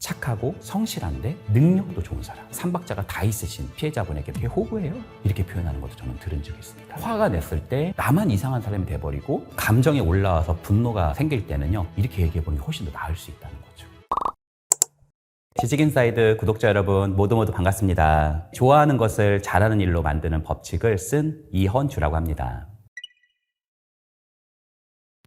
착하고 성실한데 능력도 좋은 사람, 삼박자가 다 있으신 피해자분에게 되게 호구예요, 이렇게 표현하는 것도 저는 들은 적이 있습니다. 화가 냈을 때 나만 이상한 사람이 돼버리고 감정이 올라와서 분노가 생길 때는요, 이렇게 얘기해보는 게 훨씬 더 나을 수 있다는 거죠. 지식인사이드 구독자 여러분, 모두 반갑습니다. 좋아하는 것을 잘하는 일로 만드는 법칙을 쓴 이헌주라고 합니다.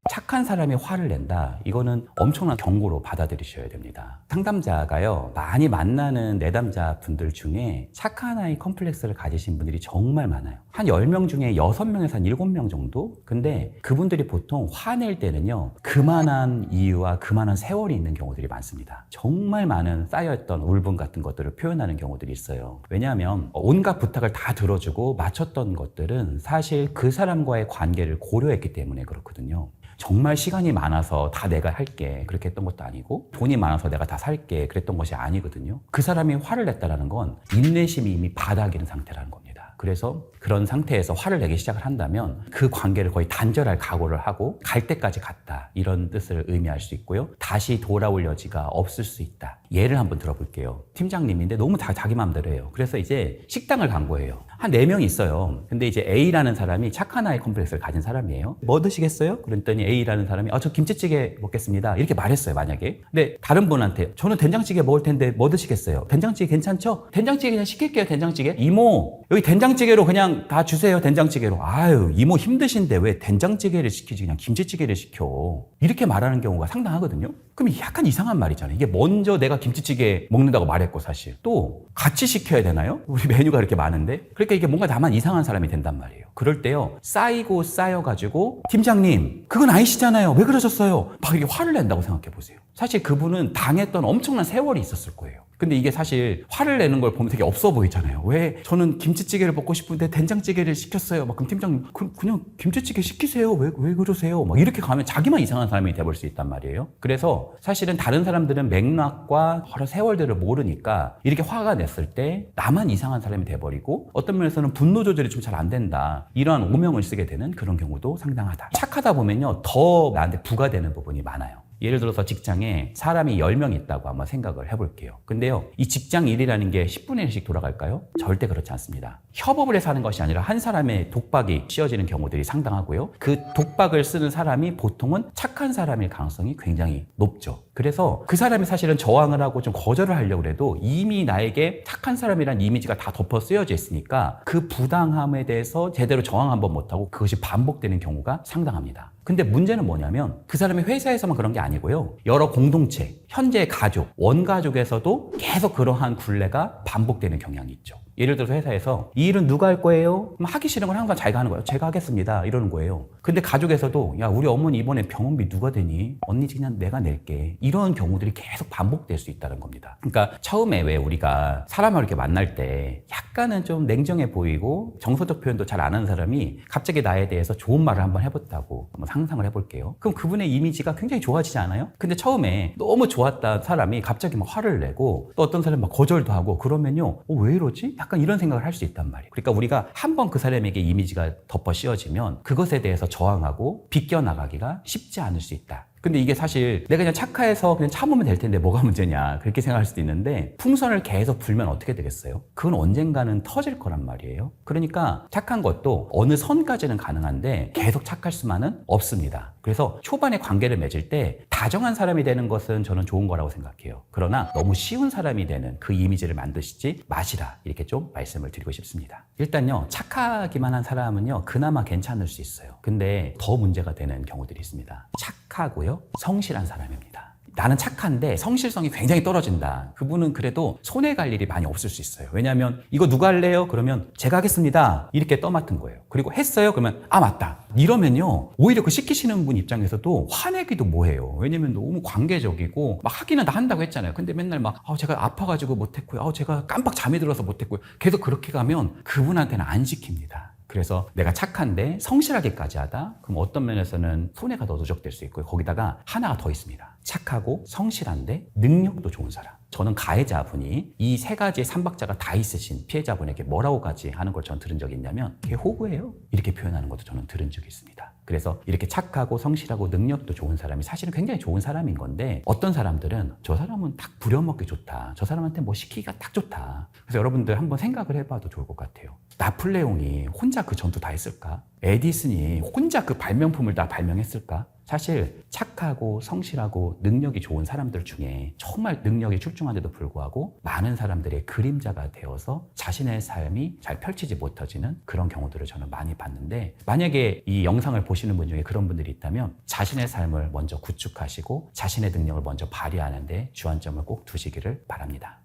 착한 사람이 화를 낸다, 이거는 엄청난 경고로 받아들이셔야 됩니다. 상담자가요, 많이 만나는 내담자 분들 중에 착한 아이 컴플렉스를 가지신 분들이 정말 많아요. 한 10명 중에 6명에서 한 7명 정도? 근데 그분들이 보통 화낼 때는요, 그만한 이유와 그만한 세월이 있는 경우들이 많습니다. 정말 많은 쌓여있던 울분 같은 것들을 표현하는 경우들이 있어요. 왜냐하면 온갖 부탁을 다 들어주고 맞췄던 것들은 사실 그 사람과의 관계를 고려했기 때문에 그렇거든요. 정말 시간이 많아서 다 내가 할게 그렇게 했던 것도 아니고, 돈이 많아서 내가 다 살게 그랬던 것이 아니거든요. 그 사람이 화를 냈다는 건 인내심이 이미 바닥인 상태라는 겁니다. 그래서 그런 상태에서 화를 내기 시작을 한다면 그 관계를 거의 단절할 각오를 하고 갈 때까지 갔다, 이런 뜻을 의미할 수 있고요. 다시 돌아올 여지가 없을 수 있다. 예를 한번 들어볼게요. 팀장님인데 너무 다 자기 마음대로 해요. 그래서 이제 식당을 간 거예요. 한 4명이 있어요. 근데 이제 A라는 사람이 착한 아이 컴플렉스를 가진 사람이에요. 뭐 드시겠어요? 그랬더니 A라는 사람이 저 김치찌개 먹겠습니다, 이렇게 말했어요, 만약에. 근데 다른 분한테 저는 된장찌개 먹을 텐데 뭐 드시겠어요? 된장찌개 괜찮죠? 된장찌개 그냥 시킬게요, 된장찌개. 이모, 여기 된장찌개로 그냥 다 주세요, 된장찌개로. 아유, 이모 힘드신데 왜 된장찌개를 시키지, 그냥 김치찌개를 시켜. 이렇게 말하는 경우가 상당하거든요. 그럼 약간 이상한 말이잖아요. 이게 먼저 내가 김치찌개 먹는다고 말했고, 사실 또 같이 시켜야 되나요? 우리 메뉴가 이렇게 많은데. 그러니까 이게 뭔가 나만 이상한 사람이 된단 말이에요. 그럴 때요, 쌓이고 쌓여가지고 팀장님 그건 아니시잖아요, 왜 그러셨어요? 막 이렇게 화를 낸다고 생각해 보세요. 사실 그분은 당했던 엄청난 세월이 있었을 거예요. 근데 이게 사실 화를 내는 걸 보면 되게 없어 보이잖아요. 왜 저는 김치찌개를 먹고 싶은데 된장찌개를 시켰어요. 막 그럼 팀장님 그냥 김치찌개 시키세요. 왜 그러세요? 막 이렇게 가면 자기만 이상한 사람이 돼볼 수 있단 말이에요. 그래서 사실은 다른 사람들은 맥락과 여러 세월들을 모르니까 이렇게 화가 냈을 때 나만 이상한 사람이 돼버리고, 어떤 면에서는 분노 조절이 좀 잘 안 된다, 이러한 오명을 쓰게 되는 그런 경우도 상당하다. 착하다 보면요, 더 나한테 부과되는 부분이 많아요. 예를 들어서 직장에 사람이 10명 있다고 한번 생각을 해볼게요. 근데요, 이 직장 일이라는 게 10분의 1씩 돌아갈까요? 절대 그렇지 않습니다. 협업을 해서 하는 것이 아니라 한 사람의 독박이 씌워지는 경우들이 상당하고요. 그 독박을 쓰는 사람이 보통은 착한 사람일 가능성이 굉장히 높죠. 그래서 그 사람이 사실은 저항을 하고 좀 거절을 하려고 해도 이미 나에게 착한 사람이라는 이미지가 다 덮어 쓰여져 있으니까 그 부당함에 대해서 제대로 저항 한번 못하고 그것이 반복되는 경우가 상당합니다. 근데 문제는 뭐냐면 그 사람이 회사에서만 그런 게 아니고요, 여러 공동체, 현재의 가족, 원가족에서도 계속 그러한 굴레가 반복되는 경향이 있죠. 예를 들어서 회사에서 이 일은 누가 할 거예요? 그럼 하기 싫은 건 항상 자기가 하는 거예요. 제가 하겠습니다, 이러는 거예요. 근데 가족에서도 야, 우리 어머니 이번에 병원비 누가 대니? 언니 그냥 내가 낼게, 이런 경우들이 계속 반복될 수 있다는 겁니다. 그러니까 처음에 왜 우리가 사람을 이렇게 만날 때 약간은 좀 냉정해 보이고 정서적 표현도 잘 안 하는 사람이 갑자기 나에 대해서 좋은 말을 한번 해봤다고 한번 상상을 해볼게요. 그럼 그분의 이미지가 굉장히 좋아지지 않아요? 근데 처음에 너무 좋았던 사람이 갑자기 막 화를 내고, 또 어떤 사람이 막 거절도 하고 그러면요, 왜 이러지? 약간 이런 생각을 할 수 있단 말이에요. 그러니까 우리가 한번 그 사람에게 이미지가 덮어 씌워지면 그것에 대해서 저항하고 비껴나가기가 쉽지 않을 수 있다. 근데 이게 사실 내가 그냥 착해서 그냥 참으면 될 텐데 뭐가 문제냐, 그렇게 생각할 수도 있는데, 풍선을 계속 불면 어떻게 되겠어요? 그건 언젠가는 터질 거란 말이에요. 그러니까 착한 것도 어느 선까지는 가능한데 계속 착할 수만은 없습니다. 그래서 초반에 관계를 맺을 때 다정한 사람이 되는 것은 저는 좋은 거라고 생각해요. 그러나 너무 쉬운 사람이 되는 그 이미지를 만드시지 마시라, 이렇게 좀 말씀을 드리고 싶습니다. 일단요, 착하기만 한 사람은요 그나마 괜찮을 수 있어요. 근데 더 문제가 되는 경우들이 있습니다. 착하고요, 성실한 사람입니다. 나는 착한데 성실성이 굉장히 떨어진다. 그분은 그래도 손해 갈 일이 많이 없을 수 있어요. 왜냐하면 이거 누가 할래요? 그러면 제가 하겠습니다, 이렇게 떠맡은 거예요. 그리고 했어요? 그러면 맞다, 이러면요 오히려 그 시키시는 분 입장에서도 화내기도 뭐해요. 왜냐면 너무 관계적이고, 막 하기는 다 한다고 했잖아요. 근데 맨날 막 제가 아파가지고 못했고요, 제가 깜빡 잠이 들어서 못했고요, 계속 그렇게 가면 그분한테는 안 시킵니다. 그래서 내가 착한데 성실하게까지 하다? 그럼 어떤 면에서는 손해가 더 누적될 수 있고요. 거기다가 하나가 더 있습니다. 착하고 성실한데 능력도 좋은 사람. 저는 가해자분이 이 세 가지의 삼박자가 다 있으신 피해자분에게 뭐라고까지 하는 걸 저는 들은 적이 있냐면 그게 호구예요. 이렇게 표현하는 것도 저는 들은 적이 있습니다. 그래서 이렇게 착하고 성실하고 능력도 좋은 사람이 사실은 굉장히 좋은 사람인 건데 어떤 사람들은 저 사람은 딱 부려먹기 좋다. 저 사람한테 뭐 시키기가 딱 좋다. 그래서 여러분들 한번 생각을 해봐도 좋을 것 같아요. 나폴레옹이 혼자 그 전투 다 했을까? 에디슨이 혼자 그 발명품을 다 발명했을까? 사실 착하고 성실하고 능력이 좋은 사람들 중에 정말 능력이 출중한데도 불구하고 많은 사람들의 그림자가 되어서 자신의 삶이 잘 펼치지 못해지는 그런 경우들을 저는 많이 봤는데 만약에 이 영상을 보시는 분 중에 그런 분들이 있다면 자신의 삶을 먼저 구축하시고 자신의 능력을 먼저 발휘하는 데 주안점을 꼭 두시기를 바랍니다.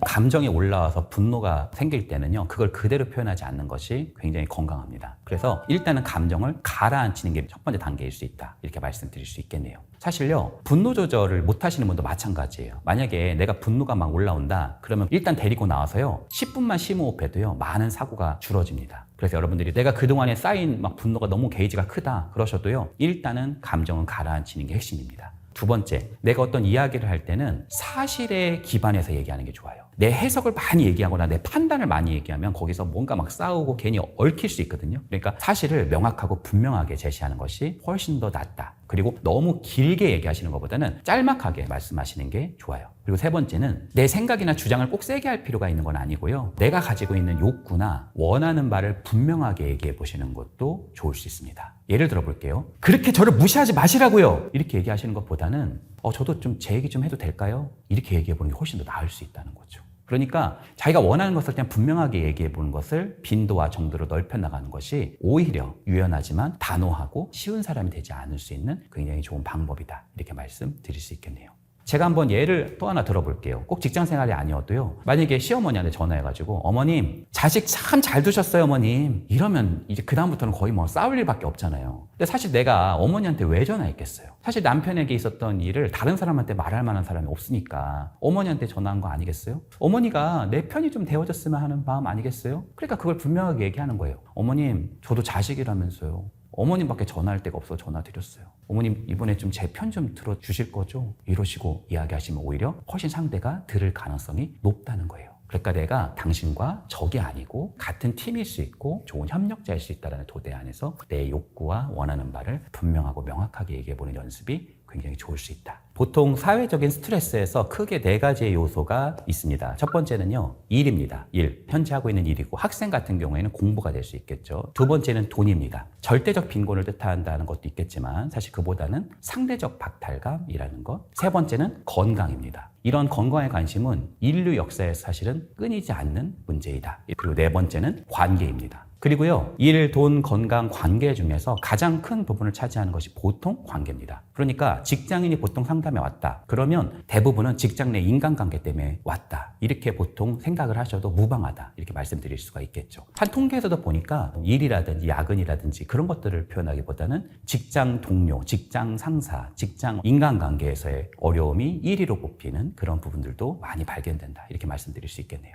감정이 올라와서 분노가 생길 때는요, 그걸 그대로 표현하지 않는 것이 굉장히 건강합니다. 그래서 일단은 감정을 가라앉히는 게 첫 번째 단계일 수 있다. 이렇게 말씀드릴 수 있겠네요. 사실요, 분노 조절을 못 하시는 분도 마찬가지예요. 만약에 내가 분노가 막 올라온다, 그러면 일단 데리고 나와서요, 10분만 심호흡해도요, 많은 사고가 줄어집니다. 그래서 여러분들이 내가 그동안에 쌓인 막 분노가 너무 게이지가 크다, 그러셔도요, 일단은 감정은 가라앉히는 게 핵심입니다. 두 번째, 내가 어떤 이야기를 할 때는 사실에 기반해서 얘기하는 게 좋아요. 내 해석을 많이 얘기하거나 내 판단을 많이 얘기하면 거기서 뭔가 막 싸우고 괜히 얽힐 수 있거든요. 그러니까 사실을 명확하고 분명하게 제시하는 것이 훨씬 더 낫다. 그리고 너무 길게 얘기하시는 것보다는 짤막하게 말씀하시는 게 좋아요. 그리고 세 번째는 내 생각이나 주장을 꼭 세게 할 필요가 있는 건 아니고요. 내가 가지고 있는 욕구나 원하는 바를 분명하게 얘기해 보시는 것도 좋을 수 있습니다. 예를 들어 볼게요. 그렇게 저를 무시하지 마시라고요. 이렇게 얘기하시는 것보다는 저도 좀 제 얘기 좀 해도 될까요? 이렇게 얘기해 보는 게 훨씬 더 나을 수 있다는 거죠. 그러니까 자기가 원하는 것을 그냥 분명하게 얘기해 보는 것을 빈도와 정도로 넓혀 나가는 것이 오히려 유연하지만 단호하고 쉬운 사람이 되지 않을 수 있는 굉장히 좋은 방법이다. 이렇게 말씀드릴 수 있겠네요. 제가 한번 예를 또 하나 들어볼게요. 꼭 직장 생활이 아니어도요. 만약에 시어머니한테 전화해가지고 어머님 자식 참 잘 두셨어요 어머님. 이러면 이제 그다음부터는 거의 뭐 싸울 일밖에 없잖아요. 근데 사실 내가 어머니한테 왜 전화했겠어요? 사실 남편에게 있었던 일을 다른 사람한테 말할 만한 사람이 없으니까 어머니한테 전화한 거 아니겠어요? 어머니가 내 편이 좀 되어줬으면 하는 마음 아니겠어요? 그러니까 그걸 분명하게 얘기하는 거예요. 어머님 저도 자식이라면서요. 어머님밖에 전화할 데가 없어 전화 드렸어요. 어머님 이번에 좀 제 편 좀 들어주실 거죠? 이러시고 이야기하시면 오히려 훨씬 상대가 들을 가능성이 높다는 거예요. 그러니까 내가 당신과 적이 아니고 같은 팀일 수 있고 좋은 협력자일 수 있다는 토대 안에서 내 욕구와 원하는 바를 분명하고 명확하게 얘기해보는 연습이 굉장히 좋을 수 있다. 보통 사회적인 스트레스에서 크게 네 가지의 요소가 있습니다. 첫 번째는요, 일입니다. 일. 현재 하고 있는 일이고 학생 같은 경우에는 공부가 될 수 있겠죠. 두 번째는 돈입니다. 절대적 빈곤을 뜻한다는 것도 있겠지만 사실 그보다는 상대적 박탈감이라는 것. 세 번째는 건강입니다. 이런 건강에 관심은 인류 역사에서 사실은 끊이지 않는 문제이다. 그리고 네 번째는 관계입니다. 그리고요, 일, 돈, 건강, 관계 중에서 가장 큰 부분을 차지하는 것이 보통 관계입니다. 그러니까 직장인이 보통 상담에 왔다. 그러면 대부분은 직장 내 인간관계 때문에 왔다. 이렇게 보통 생각을 하셔도 무방하다. 이렇게 말씀드릴 수가 있겠죠. 한 통계에서도 보니까 일이라든지 야근이라든지 그런 것들을 표현하기보다는 직장 동료, 직장 상사, 직장 인간관계에서의 어려움이 1위로 뽑히는 그런 부분들도 많이 발견된다. 이렇게 말씀드릴 수 있겠네요.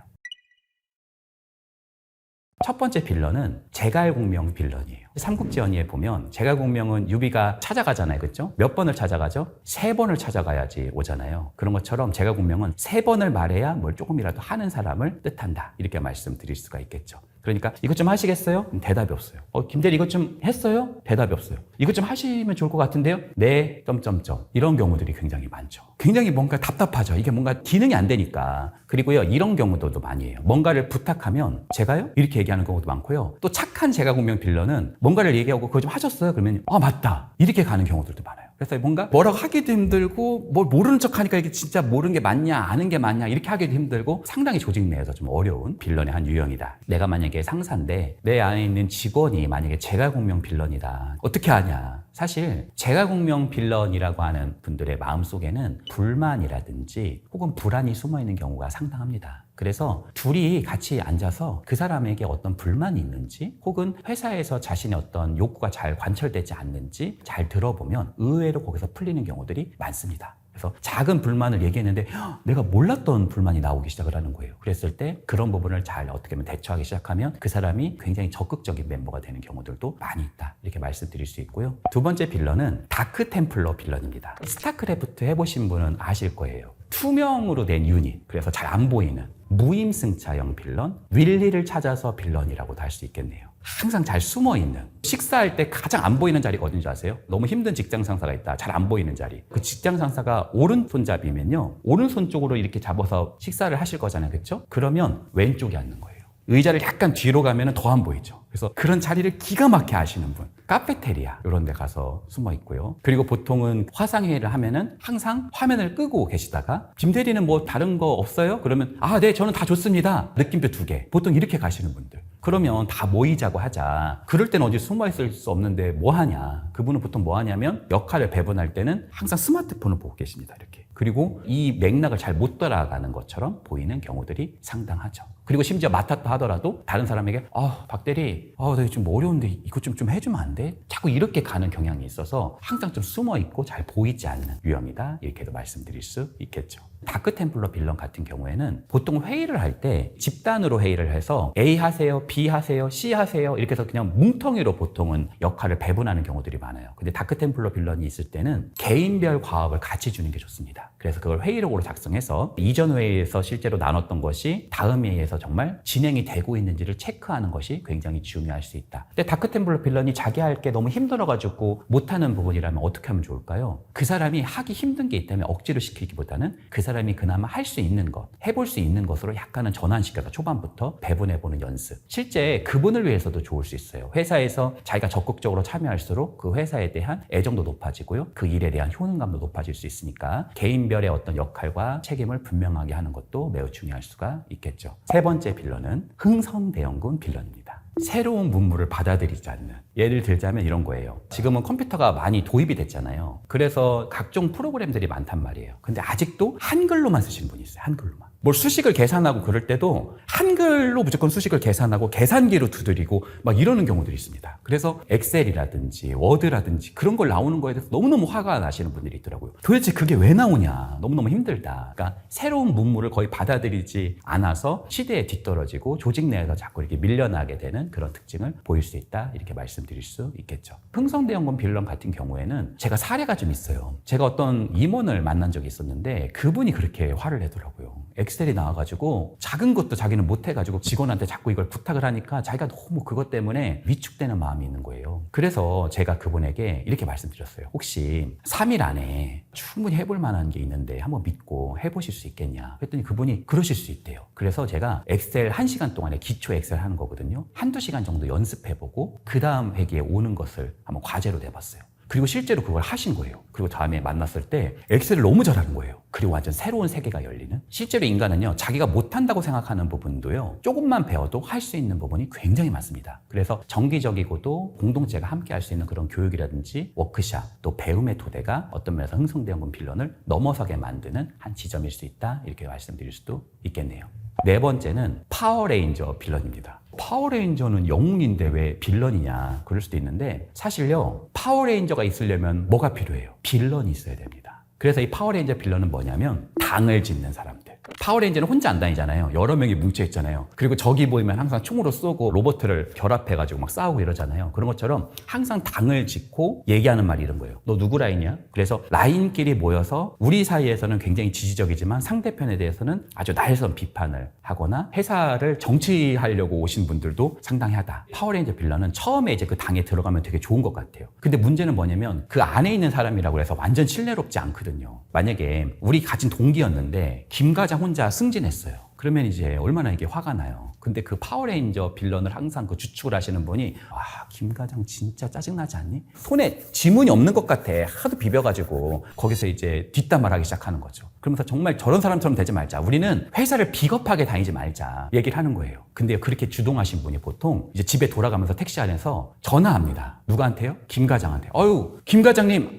첫 번째 빌런은 제갈공명 빌런이에요. 삼국지연의에 보면 제갈공명은 유비가 찾아가잖아요. 그렇죠? 몇 번을 찾아가죠? 3번을 찾아가야지 오잖아요. 그런 것처럼 제갈공명은 3번을 말해야 뭘 조금이라도 하는 사람을 뜻한다. 이렇게 말씀드릴 수가 있겠죠. 그러니까 이것 좀 하시겠어요? 대답이 없어요. 김대리 이것 좀 했어요? 대답이 없어요. 이것 좀 하시면 좋을 것 같은데요? 네, 점점점. 이런 경우들이 굉장히 많죠. 굉장히 뭔가 답답하죠. 이게 뭔가 기능이 안 되니까. 그리고요, 이런 경우도 많이 해요. 뭔가를 부탁하면 제가요? 이렇게 얘기하는 경우도 많고요. 또 착한 제갈공명 빌런은 뭔가를 얘기하고 그거 좀 하셨어요? 그러면 맞다. 이렇게 가는 경우들도 많아요. 그래서 뭔가 뭐라고 하기도 힘들고 뭘 모르는 척 하니까 이게 진짜 모르는 게 맞냐 아는 게 맞냐 이렇게 하기도 힘들고 상당히 조직 내에서 좀 어려운 빌런의 한 유형이다. 내가 만약에 상사인데 내 안에 있는 직원이 만약에 제갈공명 빌런이다. 어떻게 하냐. 사실 제갈공명 빌런이라고 하는 분들의 마음속에는 불만이라든지 혹은 불안이 숨어있는 경우가 상당합니다. 그래서 둘이 같이 앉아서 그 사람에게 어떤 불만이 있는지 혹은 회사에서 자신의 어떤 욕구가 잘 관철되지 않는지 잘 들어보면 의외로 거기서 풀리는 경우들이 많습니다. 그래서 작은 불만을 얘기했는데 내가 몰랐던 불만이 나오기 시작을 하는 거예요. 그랬을 때 그런 부분을 잘 어떻게 보면 대처하기 시작하면 그 사람이 굉장히 적극적인 멤버가 되는 경우들도 많이 있다. 이렇게 말씀드릴 수 있고요. 두 번째 빌런은 다크 템플러 빌런입니다. 스타크래프트 해보신 분은 아실 거예요. 투명으로 된 유닛, 그래서 잘 안 보이는 무임승차형 빌런, 윌리를 찾아서 빌런이라고도 할 수 있겠네요. 항상 잘 숨어있는, 식사할 때 가장 안 보이는 자리가 어딘지 아세요? 너무 힘든 직장 상사가 있다. 잘 안 보이는 자리. 그 직장 상사가 오른손잡이면요, 오른손 쪽으로 이렇게 잡아서 식사를 하실 거잖아요. 그렇죠? 그러면 왼쪽에 앉는 거예요. 의자를 약간 뒤로 가면 더 안 보이죠. 그래서 그런 자리를 기가 막히게 아시는 분, 카페테리아 이런 데 가서 숨어 있고요. 그리고 보통은 화상회의를 하면은 항상 화면을 끄고 계시다가 김 대리는 뭐 다른 거 없어요? 그러면 네, 저는 다 좋습니다. 느낌표 2개. 보통 이렇게 가시는 분들. 그러면 다 모이자고 하자. 그럴 땐 어디 숨어 있을 수 없는데 뭐 하냐. 그분은 보통 뭐 하냐면 역할을 배분할 때는 항상 스마트폰을 보고 계십니다. 이렇게. 그리고 이 맥락을 잘 못 따라가는 것처럼 보이는 경우들이 상당하죠. 그리고 심지어 맡았다 하더라도 다른 사람에게 박 대리, 나 좀 어려운데 이것 좀 해주면 안 돼? 자꾸 이렇게 가는 경향이 있어서 항상 좀 숨어 있고 잘 보이지 않는 유형이다. 이렇게도 말씀드릴 수 있겠죠. 다크 템플러 빌런 같은 경우에는 보통 회의를 할 때 집단으로 회의를 해서 A 하세요, B 하세요, C 하세요 이렇게 해서 그냥 뭉텅이로 보통은 역할을 배분하는 경우들이 많아요. 근데 다크 템플러 빌런이 있을 때는 개인별 과업을 같이 주는 게 좋습니다. 그래서 그걸 회의록으로 작성해서 이전 회의에서 실제로 나눴던 것이 다음 회의에서 정말 진행이 되고 있는지를 체크하는 것이 굉장히 중요할 수 있다. 근데 다크 템플러 빌런이 자기 할 게 너무 힘들어가지고 못하는 부분이라면 어떻게 하면 좋을까요? 그 사람이 하기 힘든 게 있다면 억지로 시키기보다는 그 사람이 그나마 할 수 있는 것, 해볼 수 있는 것으로 약간은 전환시켜서 초반부터 배분해보는 연습. 실제 그분을 위해서도 좋을 수 있어요. 회사에서 자기가 적극적으로 참여할수록 그 회사에 대한 애정도 높아지고요. 그 일에 대한 효능감도 높아질 수 있으니까 개인별의 어떤 역할과 책임을 분명하게 하는 것도 매우 중요할 수가 있겠죠. 세 번째 빌런은 흥성대원군 빌런입니다. 새로운 문물을 받아들이지 않는. 예를 들자면 이런 거예요. 지금은 컴퓨터가 많이 도입이 됐잖아요. 그래서 각종 프로그램들이 많단 말이에요. 근데 아직도 한글로만 쓰시는 분이 있어요. 한글로만. 뭘 수식을 계산하고 그럴 때도 한글로 무조건 수식을 계산하고 계산기로 두드리고 막 이러는 경우들이 있습니다. 그래서 엑셀이라든지 워드라든지 그런 걸 나오는 거에 대해서 너무너무 화가 나시는 분들이 있더라고요. 도대체 그게 왜 나오냐. 너무너무 힘들다. 그러니까 새로운 문물을 거의 받아들이지 않아서 시대에 뒤떨어지고 조직 내에서 자꾸 이렇게 밀려나게 되는 그런 특징을 보일 수 있다. 이렇게 말씀드릴 수 있겠죠. 흥성대원군 빌런 같은 경우에는 제가 사례가 좀 있어요. 제가 어떤 임원을 만난 적이 있었는데 그분이 그렇게 화를 내더라고요. 엑셀이 나와가지고 작은 것도 자기는 못해가지고 직원한테 자꾸 이걸 부탁을 하니까 자기가 너무 그것 때문에 위축되는 마음이 있는 거예요. 그래서 제가 그분에게 이렇게 말씀드렸어요. 혹시 3일 안에 충분히 해볼 만한 게 있는데 한번 믿고 해보실 수 있겠냐. 그랬더니 그분이 그러실 수 있대요. 그래서 제가 엑셀 1시간 동안에 기초 엑셀 하는 거거든요. 한두 시간 정도 연습해보고 그 다음 회기에 오는 것을 한번 과제로 내봤어요. 그리고 실제로 그걸 하신 거예요. 그리고 다음에 만났을 때 엑셀을 너무 잘하는 거예요. 그리고 완전 새로운 세계가 열리는. 실제로 인간은요, 자기가 못한다고 생각하는 부분도요, 조금만 배워도 할 수 있는 부분이 굉장히 많습니다. 그래서 정기적이고도 공동체가 함께 할 수 있는 그런 교육이라든지 워크샵, 또 배움의 토대가 어떤 면에서 흥성대원군 빌런을 넘어서게 만드는 한 지점일 수 있다. 이렇게 말씀드릴 수도 있겠네요. 네 번째는 파워레인저 빌런입니다. 파워레인저는 영웅인데 왜 빌런이냐 그럴 수도 있는데 사실요, 파워레인저가 있으려면 뭐가 필요해요? 빌런이 있어야 됩니다. 그래서 이 파워레인저 빌런은 뭐냐면 당을 짓는 사람들. 파워레인저는 혼자 안 다니잖아요. 여러 명이 뭉쳐있잖아요. 그리고 적이 보이면 항상 총으로 쏘고 로봇을 결합해가지고 막 싸우고 이러잖아요. 그런 것처럼 항상 당을 짓고 얘기하는 말이 이런 거예요. 너 누구 라인이야? 그래서 라인끼리 모여서 우리 사이에서는 굉장히 지지적이지만 상대편에 대해서는 아주 날선 비판을 하거나 회사를 정치하려고 오신 분들도 상당히 하다. 파워레인저 빌런은 처음에 이제 그 당에 들어가면 되게 좋은 것 같아요. 근데 문제는 뭐냐면 그 안에 있는 사람이라고 해서 완전 신뢰롭지 않거든요. 만약에 우리 같은 동기였는데 김 과장 혼자 승진했어요. 그러면 이제 얼마나 이게 화가 나요. 근데 그 파워레인저 빌런을 항상 그 주축을 하시는 분이 김 과장 진짜 짜증나지 않니? 손에 지문이 없는 것 같아. 하도 비벼가지고 거기서 이제 뒷담화를 하기 시작하는 거죠. 그러면서 정말 저런 사람처럼 되지 말자. 우리는 회사를 비겁하게 다니지 말자. 얘기를 하는 거예요. 근데 그렇게 주동하신 분이 보통 이제 집에 돌아가면서 택시 안에서 전화합니다. 누구한테요? 김 과장한테. 김 과장님,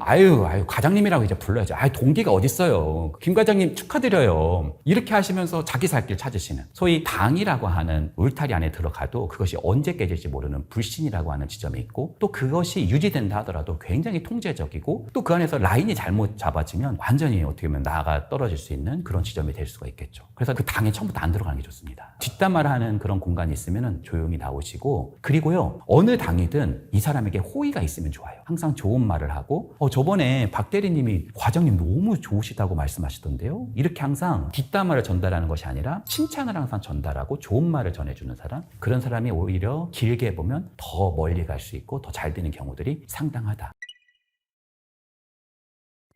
과장님이라고 이제 불러야죠. 동기가 어딨어요. 김 과장님 축하드려요. 이렇게 하시면서 자기 살 길 찾으시는, 소위 당이라고 하는 울타리 안에 들어가도 그것이 언제 깨질지 모르는 불신이라고 하는 지점이 있고, 또 그것이 유지된다 하더라도 굉장히 통제적이고, 또 그 안에서 라인이 잘못 잡아지면 완전히 어떻게 보면 나가 떨어질 수 있는 그런 지점이 될 수가 있겠죠. 그래서 그 당에 처음부터 안 들어가는 게 좋습니다. 뒷담화를 하는 그런 공간이 있으면 조용히 나오시고, 그리고요, 어느 당이든 이 사람에게 호의가 있으면 좋아요. 항상 좋은 말을 하고, 저번에 박 대리님이 과장님 너무 좋으시다고 말씀하시던데요, 이렇게 항상 뒷담화를 전달하는 것이 아니라 칭찬을 항상 전달하고 좋은 말을 전해주는 사람, 그런 사람이 오히려 길게 보면 더 멀리 갈 수 있고 더 잘 되는 경우들이 상당하다.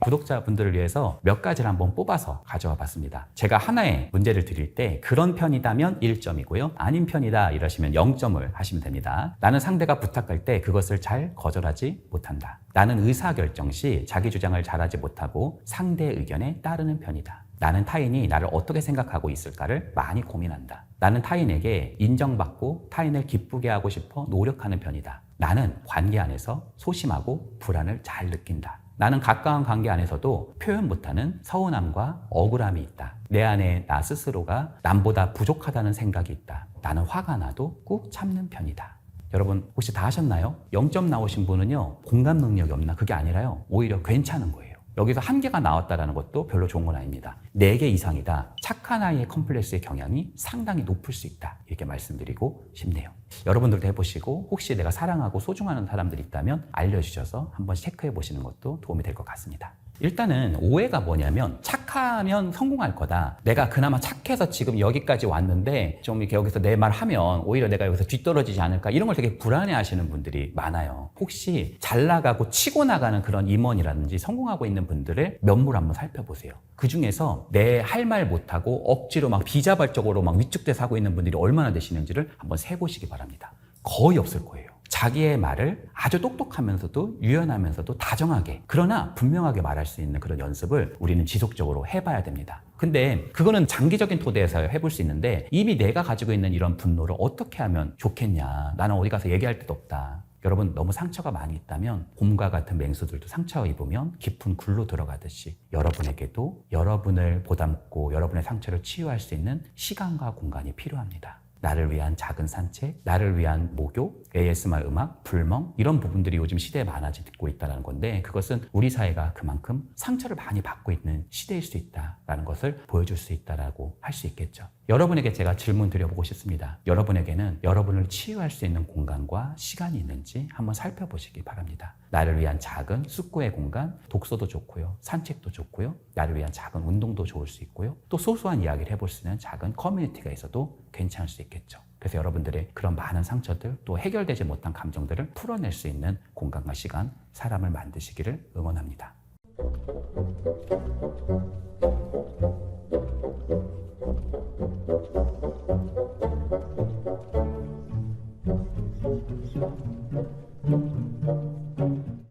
구독자분들을 위해서 몇 가지를 한번 뽑아서 가져와 봤습니다. 제가 하나의 문제를 드릴 때 그런 편이다면 1점이고요. 아닌 편이다 이러시면 0점을 하시면 됩니다. 나는 상대가 부탁할 때 그것을 잘 거절하지 못한다. 나는 의사결정 시 자기 주장을 잘하지 못하고 상대 의견에 따르는 편이다. 나는 타인이 나를 어떻게 생각하고 있을까를 많이 고민한다. 나는 타인에게 인정받고 타인을 기쁘게 하고 싶어 노력하는 편이다. 나는 관계 안에서 소심하고 불안을 잘 느낀다. 나는 가까운 관계 안에서도 표현 못하는 서운함과 억울함이 있다. 내 안에 나 스스로가 남보다 부족하다는 생각이 있다. 나는 화가 나도 꾹 참는 편이다. 여러분 혹시 다 하셨나요? 0점 나오신 분은요, 공감 능력이 없나? 그게 아니라요, 오히려 괜찮은 거예요. 여기서 1개가 나왔다는 것도 별로 좋은 건 아닙니다. 4개 이상이다. 착한 아이의 컴플렉스의 경향이 상당히 높을 수 있다. 이렇게 말씀드리고 싶네요. 여러분들도 해보시고 혹시 내가 사랑하고 소중하는 사람들이 있다면 알려주셔서 한번 체크해 보시는 것도 도움이 될 것 같습니다. 일단은 오해가 뭐냐면, 착하면 성공할 거다. 내가 그나마 착해서 지금 여기까지 왔는데 좀 이렇게 여기서 내 말 하면 오히려 내가 여기서 뒤떨어지지 않을까, 이런 걸 되게 불안해 하시는 분들이 많아요. 혹시 잘 나가고 치고 나가는 그런 임원이라든지 성공하고 있는 분들의 면모를 한번 살펴보세요. 그 중에서 내 할 말 못하고 억지로 막 비자발적으로 막 위축돼서 하고 있는 분들이 얼마나 되시는지를 한번 세보시기 바랍니다. 거의 없을 거예요. 자기의 말을 아주 똑똑하면서도 유연하면서도 다정하게, 그러나 분명하게 말할 수 있는 그런 연습을 우리는 지속적으로 해봐야 됩니다. 근데 그거는 장기적인 토대에서 해볼 수 있는데, 이미 내가 가지고 있는 이런 분노를 어떻게 하면 좋겠냐, 나는 어디 가서 얘기할 데도 없다. 여러분 너무 상처가 많이 있다면 곰과 같은 맹수들도 상처 입으면 깊은 굴로 들어가듯이 여러분에게도 여러분을 보담고 여러분의 상처를 치유할 수 있는 시간과 공간이 필요합니다. 나를 위한 작은 산책, 나를 위한 목욕, ASMR 음악, 불멍, 이런 부분들이 요즘 시대에 많아지고 있다는 건데, 그것은 우리 사회가 그만큼 상처를 많이 받고 있는 시대일 수 있다는 것을 보여줄 수 있다고 할 수 있겠죠. 여러분에게 제가 질문 드려보고 싶습니다. 여러분에게는 여러분을 치유할 수 있는 공간과 시간이 있는지 한번 살펴보시기 바랍니다. 나를 위한 작은 숙고의 공간, 독서도 좋고요, 산책도 좋고요, 나를 위한 작은 운동도 좋을 수 있고요, 또 소소한 이야기를 해볼 수 있는 작은 커뮤니티가 있어도 괜찮을 수 있겠죠. 그래서 여러분들의 그런 많은 상처들, 또 해결되지 못한 감정들을 풀어낼 수 있는 공간과 시간, 사람을 만드시기를 응원합니다.